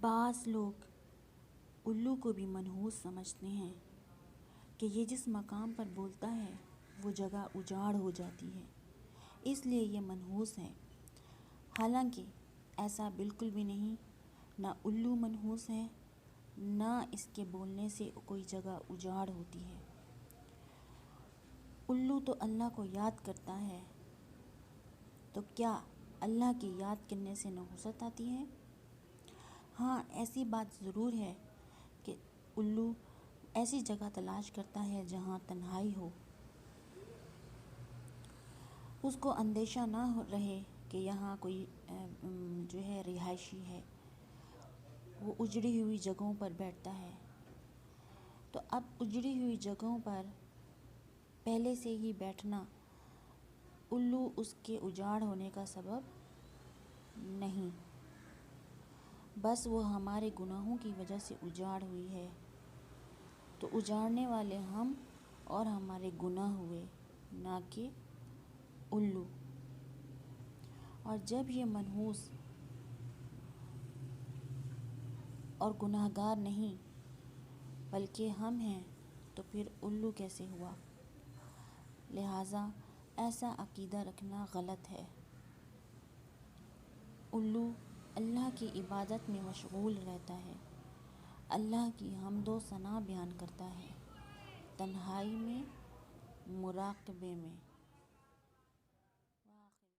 بعض لوگ الو کو بھی منحوس سمجھتے ہیں کہ یہ جس مقام پر بولتا ہے وہ جگہ اجاڑ ہو جاتی ہے، اس لیے یہ منحوس ہے۔ حالانکہ ایسا بالکل بھی نہیں، نہ الو منحوس ہے، نہ اس کے بولنے سے کوئی جگہ اجاڑ ہوتی ہے۔ الو تو اللہ کو یاد کرتا ہے، تو کیا اللہ کی یاد کرنے سے نحوست آتی ہے؟ ہاں، ایسی بات ضرور ہے کہ الو ایسی جگہ تلاش کرتا ہے جہاں تنہائی ہو، اس کو اندیشہ نہ رہے کہ یہاں کوئی رہائشی ہے، وہ اجڑی ہوئی جگہوں پر بیٹھتا ہے۔ تو اب اجڑی ہوئی جگہوں پر پہلے سے ہی بیٹھنا الو اس کے اجاڑ ہونے کا سبب نہیں، بس وہ ہمارے گناہوں کی وجہ سے اجاڑ ہوئی ہے، تو اجاڑنے والے ہم اور ہمارے گناہ ہوئے، نہ کہ الو۔ اور جب یہ منحوس اور گناہگار نہیں بلکہ ہم ہیں، تو پھر الو کیسے ہوا؟ لہٰذا ایسا عقیدہ رکھنا غلط ہے۔ الو اللہ کی عبادت میں مشغول رہتا ہے، اللہ کی حمد و ثنا بیان کرتا ہے، تنہائی میں، مراقبے میں۔